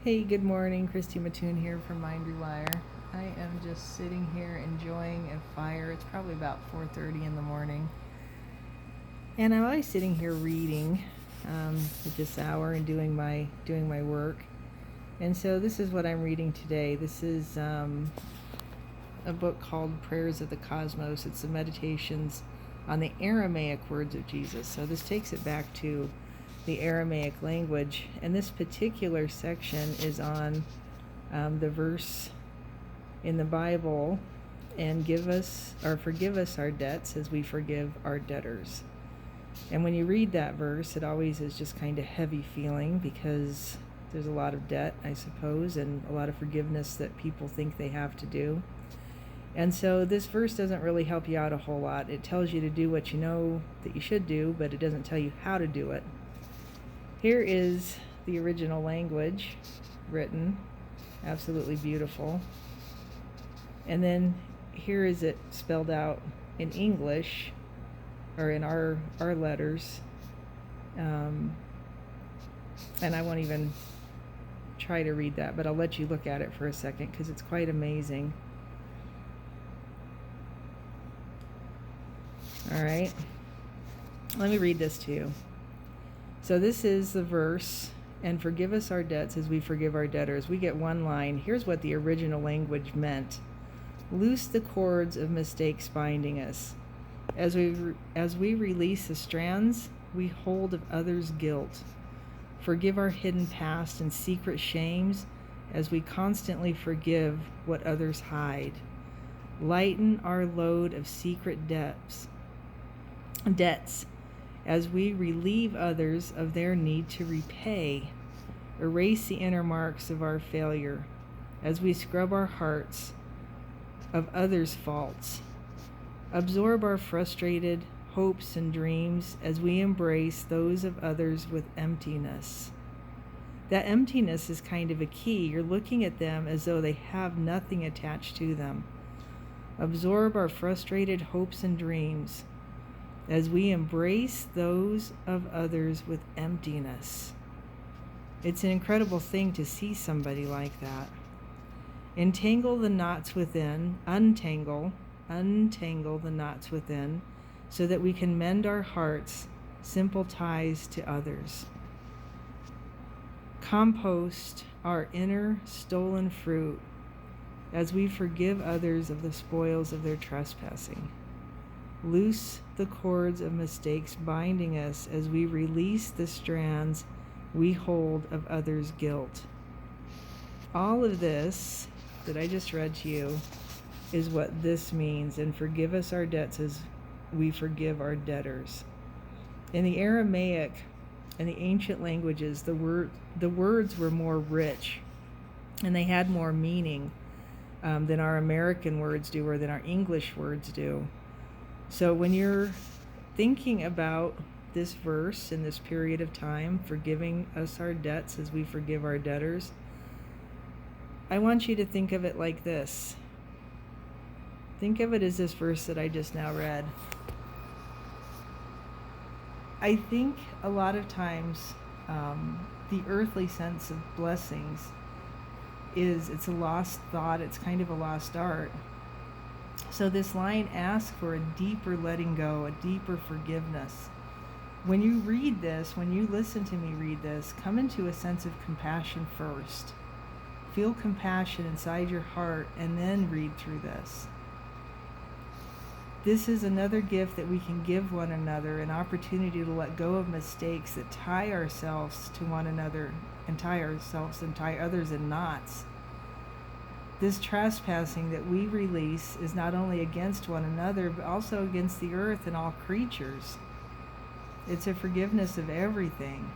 Hey, good morning. Christy Mattoon here from Mind Rewire. I am just sitting here enjoying a fire. It's probably about 4:30 in the morning. And I'm always sitting here reading at this hour and doing my work. And so this is what I'm reading today. This is a book called Prayers of the Cosmos. It's the meditations on the Aramaic words of Jesus. So this takes it back to the Aramaic language, and this particular section is on the verse in the Bible, and forgive us our debts as we forgive our debtors. And when you read that verse, it always is just kind of heavy feeling, because there's a lot of debt, I suppose, and a lot of forgiveness that people think they have to do. And so this verse doesn't really help you out a whole lot. It tells you to do what you know that you should do, but it doesn't tell you how to do it. Here is the original language written, absolutely beautiful. And then here is it spelled out in English, or in our letters. And I won't even try to read that, but I'll let you look at it for a second, because it's quite amazing. All right, let me read this to you. So this is the verse, and forgive us our debts as we forgive our debtors. We get one line. Here's what the original language meant. Loose the cords of mistakes binding us. As we release the strands we hold of others' guilt. Forgive our hidden past and secret shames as we constantly forgive what others hide. Lighten our load of secret debts as we relieve others of their need to repay. Erase the inner marks of our failure as we scrub our hearts of others' faults. Absorb our frustrated hopes and dreams as we embrace those of others with emptiness. That emptiness is kind of a key. You're looking at them as though they have nothing attached to them. Absorb our frustrated hopes and dreams as we embrace those of others with emptiness. It's an incredible thing to see somebody like that. Untangle the knots within, untangle the knots within, so that we can mend our hearts' simple ties to others. Compost our inner stolen fruit as we forgive others of the spoils of their trespassing. Loose the cords of mistakes binding us as we release the strands we hold of others' guilt. All of this that I just read to you is what this means. And forgive us our debts as we forgive our debtors. In the Aramaic and the ancient languages, the words were more rich, and they had more meaning than our American words do, or than our English words do. So when you're thinking about this verse in this period of time, forgiving us our debts as we forgive our debtors, I want you to think of it like this. Think of it as this verse that I just now read. I think a lot of times the earthly sense of blessings it's a lost thought. It's kind of a lost art. So this line asks for a deeper letting go, a deeper forgiveness. When you read this, when you listen to me read this, come into a sense of compassion first. Feel compassion inside your heart, and then read through this. This is another gift that we can give one another, an opportunity to let go of mistakes that tie ourselves to one another and tie others in knots. This trespassing that we release is not only against one another, but also against the earth and all creatures. It's a forgiveness of everything.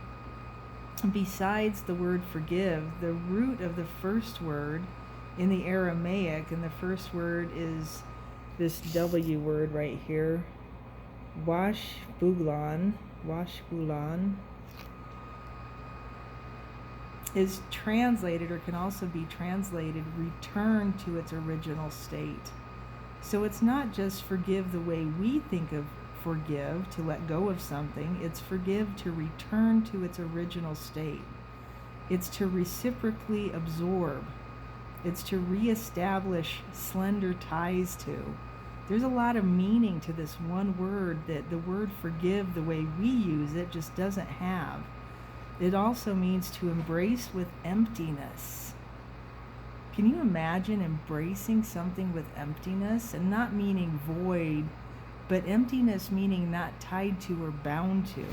Besides the word forgive, the root of the first word in the Aramaic, and the first word is this W word right here, washbulan, is translated, or can also be translated, return to its original state. So it's not just forgive the way we think of forgive, to let go of something. It's forgive to return to its original state. It's to reciprocally absorb. It's to reestablish slender ties to. There's a lot of meaning to this one word that the word forgive, the way we use it, just doesn't have. It also means to embrace with emptiness. Can you imagine embracing something with emptiness? And not meaning void, but emptiness meaning not tied to or bound to.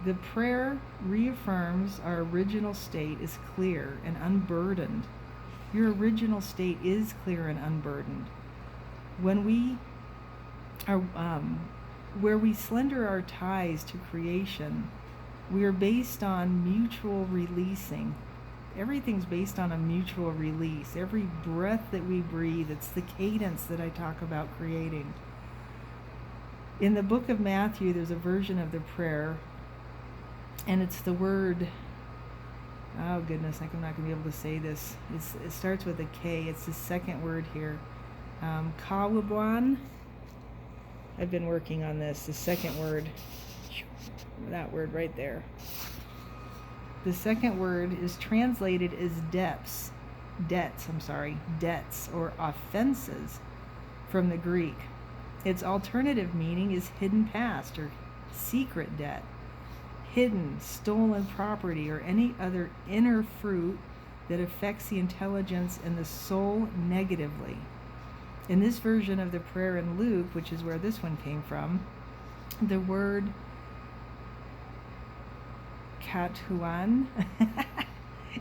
The prayer reaffirms our original state is clear and unburdened. Your original state is clear and unburdened. When we are, where we slender our ties to creation, we are based on mutual releasing. Everything's based on a mutual release. Every breath that we breathe, it's the cadence that I talk about creating. In the book of Matthew, there's a version of the prayer, and it's the word, oh goodness, I'm not going to be able to say this. It starts with a K. It's the second word here. Kawabwan. I've been working on this. The second word, that word right there. The second word is translated as debts or offenses from the Greek. Its alternative meaning is hidden past or secret debt, hidden, stolen property, or any other inner fruit that affects the intelligence and the soul negatively. In this version of the prayer in Luke, which is where this one came from, the word katuan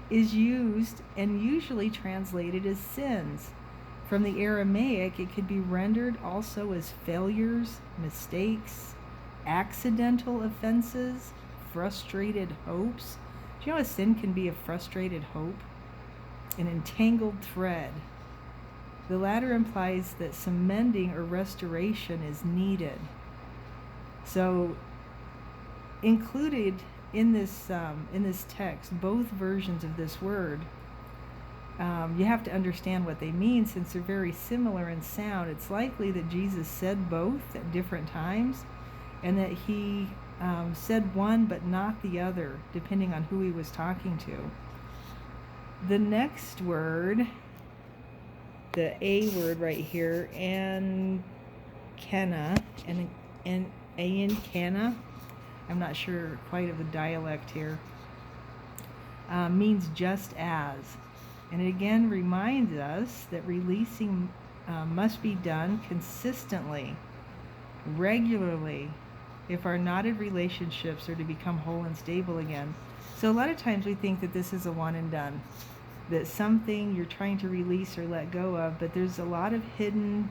is used and usually translated as sins. From the Aramaic, it could be rendered also as failures, mistakes, accidental offenses, frustrated hopes. Do you know a sin can be a frustrated hope? An entangled thread. The latter implies that some mending or restoration is needed. So, included in this text, both versions of this word, you have to understand what they mean since they're very similar in sound. It's likely that Jesus said both at different times, and that he said one but not the other, depending on who he was talking to. The next word, the A word right here, and Kenna, I'm not sure quite of the dialect here, means just as. And it again reminds us that releasing must be done consistently, regularly, if our knotted relationships are to become whole and stable again. So a lot of times we think that this is a one and done, that something you're trying to release or let go of, but there's a lot of hidden,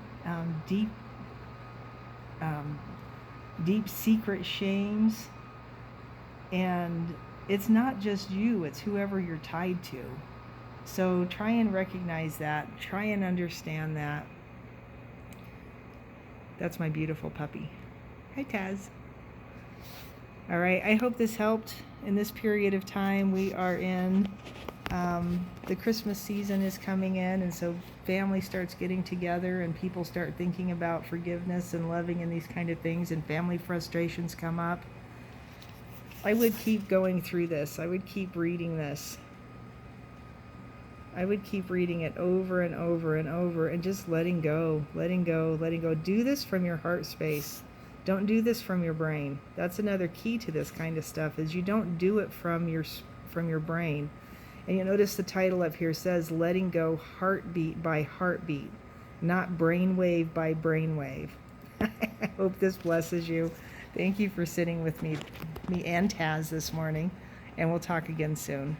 deep secret shames, and it's not just you, it's whoever you're tied to. So try and recognize that, try and understand that. That's my beautiful puppy. Hi, Taz. All right, I hope this helped in this period of time we are in. The Christmas season is coming in, and so family starts getting together and people start thinking about forgiveness and loving and these kind of things, and family frustrations come up. I would keep going through this. I would keep reading this. I would keep reading it over and over and over and just letting go, letting go, letting go. Do this from your heart space. Don't do this from your brain. That's another key to this kind of stuff, is you don't do it from your brain. And you notice the title up here says letting go heartbeat by heartbeat, not brainwave by brainwave. I hope this blesses you. Thank you for sitting with me and Taz this morning, and we'll talk again soon.